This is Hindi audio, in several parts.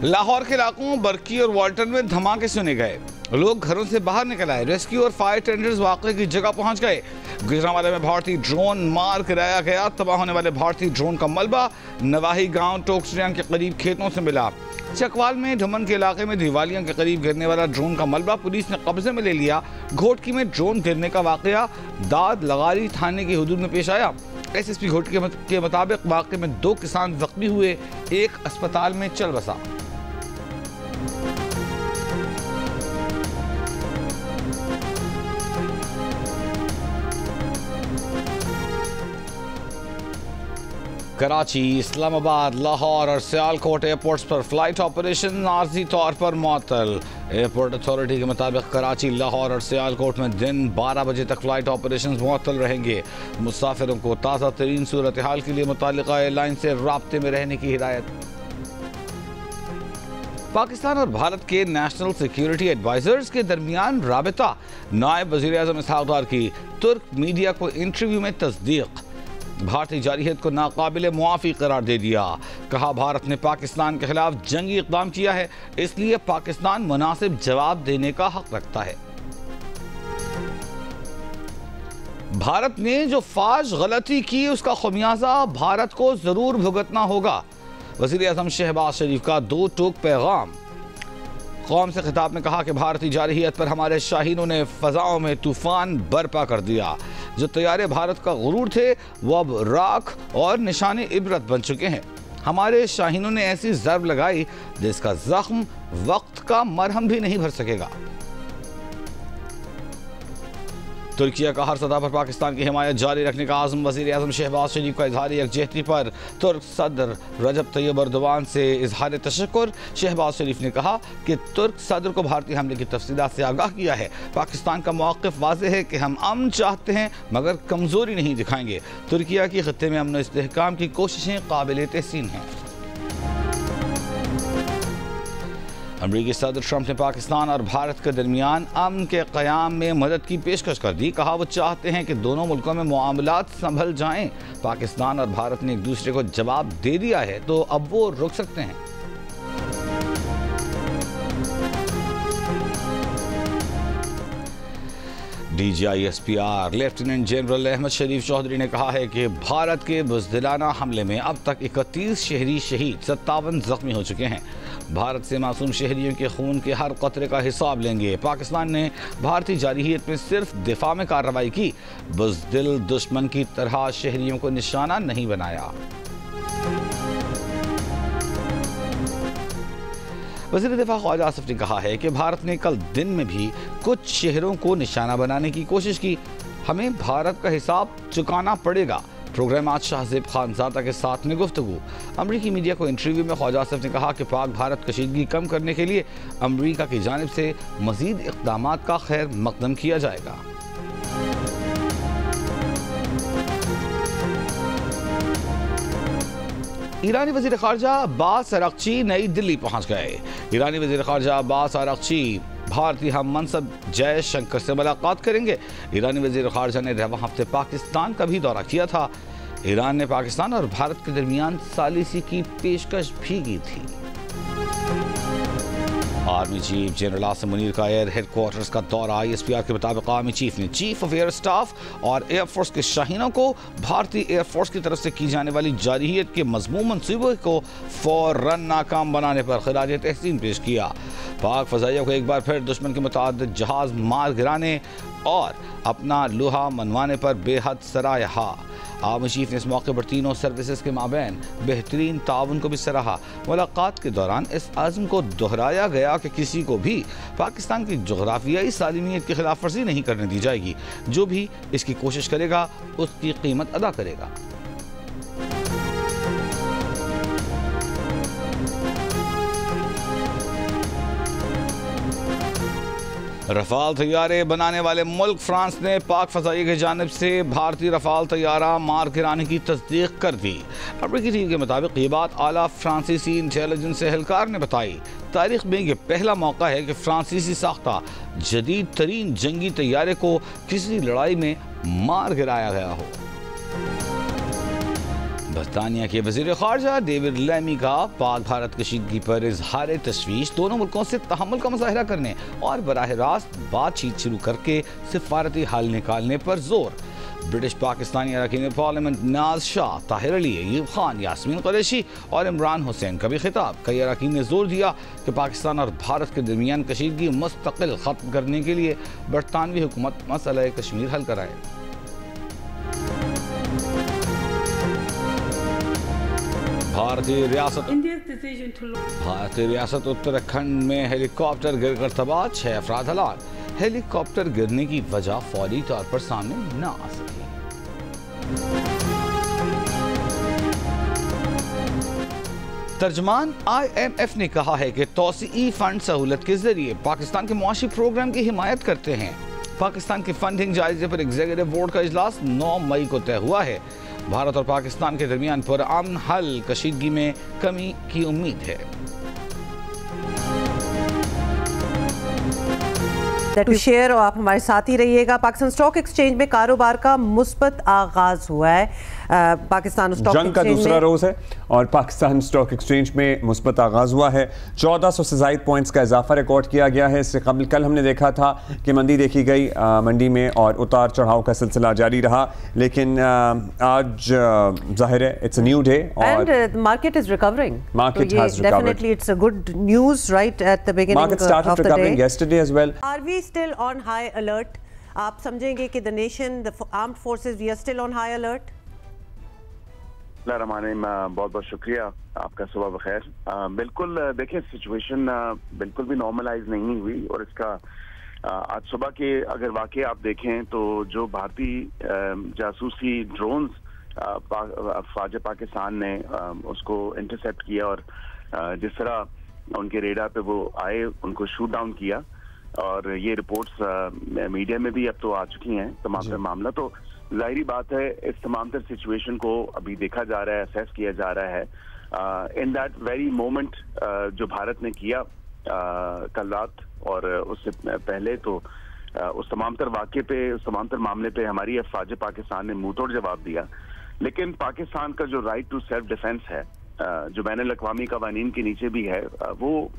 लाहौर के इलाकों बरकी और वाल्टन में धमाके सुने गए। लोग घरों से बाहर निकल आए। रेस्क्यू और फायर टेंडर्स वाक़े की जगह पहुंच गए। गुजरांवाला में भारतीय ड्रोन मार गिराया गया। तबाह होने वाले भारतीय ड्रोन का मलबा नवाही गांव टोकसरियां के करीब खेतों से मिला। चकवाल में ढमन के इलाके में दिवालियां के करीब गिरने वाला ड्रोन का मलबा पुलिस ने कब्जे में ले लिया। घोटकी में ड्रोन गिरने का वाकया दाद लगारी थाने की हदूद में पेश आया। एसएसपी घोटकी के मुताबिक वाकये में 2 किसान जख्मी हुए, एक अस्पताल में चल बसा। कराची, इस्लामाबाद, लाहौर और सियालकोट एयरपोर्ट्स पर फ्लाइट ऑपरेशन आर्जी तौर पर मुअत्तल। एयरपोर्ट अथॉरिटी के मुताबिक कराची, लाहौर और सियालकोट में दिन 12 बजे तक फ्लाइट ऑपरेशन मुअत्तल रहेंगे। मुसाफिरों को ताज़ा तरीन सूरत हाल के लिए मुताल्लिका एयरलाइन से राब्ते में रहने की हिदायत। पाकिस्तान और भारत के नेशनल सिक्योरिटी एडवाइजर्स के दरमियान राबिता। नायब वज़ीर-ए-आज़म इसहाक़ डार की तुर्क मीडिया को इंटरव्यू में तस्दीक। भारतीय जारहियत को नाकाबिल मुआफ़ी करार दे दिया। कहा, भारत ने पाकिस्तान के खिलाफ जंगी इक़दाम किया है, इसलिए पाकिस्तान मुनासिब जवाब देने का हक रखता है। भारत ने जो फाश गलती की उसका खमियाजा भारत को जरूर भुगतना होगा। वज़ीर-ए-आज़म शहबाज शरीफ का 2 टूक पैगाम। कौम से खिताब में कहा कि भारतीय जारहियत पर हमारे शाहीनों ने फ़ज़ाओं में तूफ़ान बर्पा कर दिया। जो तैयारे भारत का गुरूर थे वो अब राख और निशाने इबरत बन चुके हैं। हमारे शाहीनों ने ऐसी ज़रब लगाई जिसका ज़ख्म वक्त का मरहम भी नहीं भर सकेगा। तुर्किया का हर सतह पर पाकिस्तान की हिमायत जारी रखने का आज़म। वज़ीर-ए-आज़म शहबाज शरीफ का इज़हार यकजहती पर तुर्क सदर रजब तैयब एर्दोगान से इज़हार तशक्कुर। शहबाज शरीफ ने कहा कि तुर्क सदर को भारतीय हमले की तफसीलात से आगाह किया है। पाकिस्तान का मौक़िफ़ वाज़ेह है कि हम अमन चाहते हैं मगर कमज़ोरी नहीं दिखाएंगे। तुर्किया की ख़ित्ते में अमन और इस्तेहकाम की कोशिशें काबिल तहसीन हैं। अमरीकी सदर ट्रंप ने पाकिस्तान और भारत के दरमियान अमन के क़याम में मदद की पेशकश कर दी। कहा, वो चाहते हैं कि दोनों मुल्कों में मामलात संभल जाएं। पाकिस्तान और भारत ने एक दूसरे को जवाब दे दिया है तो अब वो रुक सकते हैं। DGISPR लेफ्टिनेंट जनरल अहमद शरीफ चौधरी ने कहा है कि भारत के बुज़दिलाना हमले में अब तक 31 शहरी शहीद, 57 जख्मी हो चुके हैं। भारत से मासूम शहरियों के खून के हर कतरे का हिसाब लेंगे। पाकिस्तान ने भारतीय जारहियत में सिर्फ दिफा में कार्रवाई की, बुज़दिल दुश्मन की तरह शहरियों को निशाना नहीं बनाया। वज़ीर दिफा ख्वाजा आसिफ ने कहा है कि भारत ने कल दिन में भी कुछ शहरों को निशाना बनाने की कोशिश की। हमें भारत का हिसाब चुकाना पड़ेगा। प्रोग्राम आज शाहज़ेब खानज़ादा के साथ में गुफ्तगू। अमरीकी मीडिया को इंटरव्यू में ख्वाजा आसिफ ने कहा कि पाक भारत कशीदगी कम करने के लिए अमरीका की जानिब से मज़ीद इक़दामात का खैर मक़दम किया जाएगा। ईरानी वज़ीर ख़ारजा अब्बास अराग़ची नई दिल्ली पहुँच गए। ईरानी वज़ीर ख़ारजा अब्बास अराग़ची भारतीय हम मनसब जयशंकर से मुलाकात करेंगे। ईरानी वज़ीर ख़ारजा ने रवां हफ्ते पाकिस्तान का भी दौरा किया था। ईरान ने पाकिस्तान और भारत के दरमियान सालिसी की पेशकश भी की थी। Army chief general Asim Munir का एयर हेडक्वार्टर्स का दौरा। ISPR के मुताबिक आर्मी चीफ ने चीफ ऑफ एयर स्टाफ और एयरफोर्स के शाहीनों को भारतीय एयरफोर्स की तरफ से की जाने वाली जारहियत के मज़मूम मंसूबे को फौरन नाकाम बनाने पर खिराज तहसीन पेश किया। पाक फ़ज़ाइया को एक बार फिर दुश्मन के मुताअद्दिद जहाज़ मार गिराने और अपना लोहा मनवाने पर बेहद सराहा। आर्मी चीफ ने इस मौके पर तीनों सर्विसेज के माबैन बेहतरीन ताउन को भी सराहा। मुलाकात के दौरान इस आज़म को दोहराया गया कि किसी को भी पाकिस्तान की जोग्राफियाई सालिमियत की खिलाफ वर्जी नहीं करने दी जाएगी। जो भी इसकी कोशिश करेगा उसकी कीमत अदा करेगा। रफ़ाल तैयारे बनाने वाले मुल्क फ्रांस ने पाक फ़ज़ाइया की जानिब से भारतीय रफ़ाल तैयारा मार गिराने की तस्दीक कर दी। अमरीकी टीम के मुताबिक ये बात आला फ्रांसीसी इंटेलिजेंस एहलकार ने बताई। तारीख में यह पहला मौका है कि फ्रांसीसी साख्ता जदीद तरीन जंगी तैयारे को किसी लड़ाई में मार गिराया गया हो। बरतानिया के वज़ीर ख़ारजा डेविड लैमी का पाक भारत कशीदगी पर इजहार तशवीश, दोनों मुल्कों से तहम्मुल का मुज़ाहिरा करने और बराह रास्त बातचीत शुरू करके सिफारती हल निकालने पर जोर। ब्रिटिश पाकिस्तानी अरकान पार्लियामेंट नाज शाह, ताहिर अली, अयूब खान, यास्मीन कुरैशी और इमरान हुसैन का भी खिताब। कई अरकान ने जोर दिया कि पाकिस्तान और भारत के दरमियान कशीदगी मुस्तकिल ख़त्म करने के लिए बरतानवी हुकूमत मसला कश्मीर हल कराए। भारतीय रियासत उत्तराखंड में हेलीकॉप्टर गिरकर तबाह, 6 अफराद हलाक। हेलीकॉप्टर गिरने की वजह फौरी तौर पर सामने न आ सकी। तर्जमान IMF ने कहा है कि तौसीई फंड सहूलत के जरिए पाकिस्तान के मुआशी प्रोग्राम की हिमायत करते हैं। पाकिस्तान के फंडिंग जायजे पर एग्जीक्यूटिव बोर्ड का इजलास 9 मई को तय हुआ है। भारत और पाकिस्तान के दरमियान पुरअमन हल कशीदगी में कमी की उम्मीद है। टू शेयर और आप हमारे साथ ही रहिएगा। पाकिस्तान स्टॉक एक्सचेंज में कारोबार का मुस्बत आगाज हुआ है। पाकिस्तान स्टॉक जंग का दूसरा रोज है और पाकिस्तान स्टॉक एक्सचेंज में मुस्बत आगाज हुआ है। 1400 से ज़ायद पॉइंट्स का इजाफा रिकॉर्ड किया गया है। इससे कबल कल हमने देखा था कि मंदी देखी गई मंडी में और उतार चढ़ाव का सिलसिला जारी रहा, लेकिन आज जाहिर है इट्स अ न्यू डे और market is recovering. Market has recovered. Definitely it's a good news right at the beginning market started recovering yesterday as well. Are we still on high alert? आप समझेंगे कि the nation, the armed forces, we are still on high alert? बहुत बहुत शुक्रिया, आपका सुबह बखैर। बिल्कुल देखिए, सिचुएशन बिल्कुल भी नॉर्मलाइज नहीं हुई और इसका आज सुबह के अगर वाकई आप देखें तो जो भारतीय जासूसी ड्रोन्स फौज पाकिस्तान ने उसको इंटरसेप्ट किया और जिस तरह उनके रेडार पे वो आए, उनको शूट डाउन किया और ये रिपोर्ट्स मीडिया में भी अब तो आ चुकी हैं तमाम मामला। तो जाहिर बात है इस तमाम तर सिचुएशन को अभी देखा जा रहा है, असेस किया जा रहा है। इन दैट वेरी मोमेंट जो भारत ने किया कल रात और उससे पहले तो उस तमाम तर वाक़े पे, उस तमाम तर मामले पे हमारी अफवाज पाकिस्तान ने मुंह तोड़ जवाब दिया। लेकिन पाकिस्तान का जो राइट टू सेल्फ डिफेंस है, जो बैनुल अक़वामी क़वानीन के नीचे भी है, वो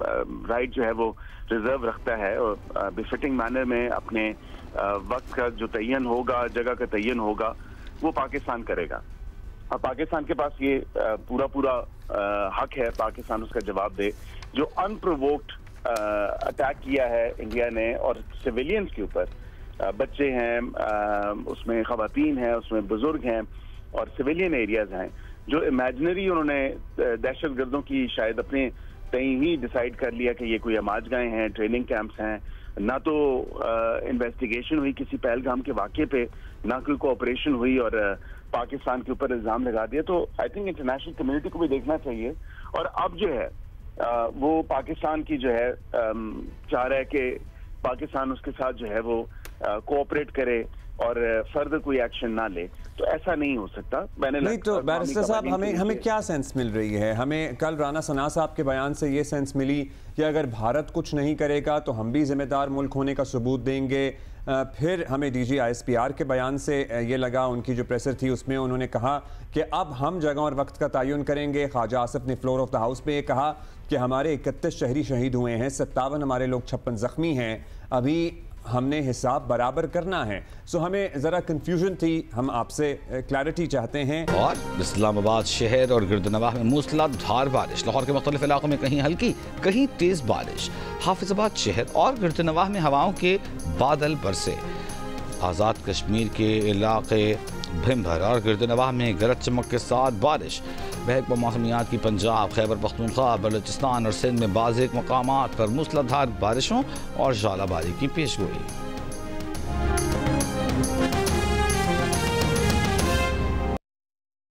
राइट जो है वो रिजर्व रखता है और बिफिटिंग मैनर में अपने वक्त का जो तयन होगा, जगह का तयन होगा, वो पाकिस्तान करेगा। और पाकिस्तान के पास ये पूरा हक है, पाकिस्तान उसका जवाब दे। जो अनप्रोवोक्ड अटैक किया है इंडिया ने और सिविलियंस के ऊपर, बच्चे हैं उसमें, ख़वातीन हैं उसमें, बुजुर्ग हैं और सिविलियन एरियाज हैं, जो इमेजिनरी उन्होंने दहशत गर्दों की शायद अपने तय ही डिसाइड कर लिया कि ये कोई अमाजगाहें हैं, ट्रेनिंग कैंप्स हैं, ना तो इन्वेस्टिगेशन हुई किसी पहलगाम के वाक़े पे, ना कोई कोऑपरेशन हुई और पाकिस्तान के ऊपर इल्ज़ाम लगा दिया। तो आई थिंक इंटरनेशनल कम्युनिटी को भी देखना चाहिए और अब जो है वो पाकिस्तान की जो है चाह रहा है कि पाकिस्तान उसके साथ जो है वो कोऑपरेट करे और फर्दर कोई एक्शन ना ले। तो ऐसा नहीं हो सकता। नहीं तो बैरिस्टर साहब, हमें क्या सेंस मिल रही है? हमें कल राना सना साहब के बयान से ये सेंस मिली कि अगर भारत कुछ नहीं करेगा तो हम भी जिम्मेदार मुल्क होने का सबूत देंगे। फिर हमें DG ISPR के बयान से ये लगा, उनकी जो प्रेसर थी उसमें उन्होंने कहा कि अब हम जगह और वक्त का तयन करेंगे। ख्वाजा आसिफ ने फ्लोर ऑफ द हाउस पे ये कहा कि हमारे 31 शहरी शहीद हुए हैं, 57 हमारे लोग 56 जख्मी हैं, अभी हमने हिसाब बराबर करना है। सो हमें ज़रा कंफ्यूजन थी, हम आपसे क्लैरिटी चाहते हैं। और इस्लामाबाद शहर और गिरदनवाह में मूसलाधार बारिश, लाहौर के मुख्तलिफ इलाकों में कहीं हल्की कहीं तेज़ बारिश, हाफिजाबाद शहर और गिरदनवाह में हवाओं के बादल बरसे। आज़ाद कश्मीर के इलाके भिमभर और गिरदनवाह में गरज चमक के साथ बारिश। महकमा मौसमियात की पंजाब, खैबर पख्तूनख्वा, बलूचिस्तान और सिंध में बाज़ एक मकामात पर मूसलाधार बारिशों और ज़ालाबारी की पेशगोई।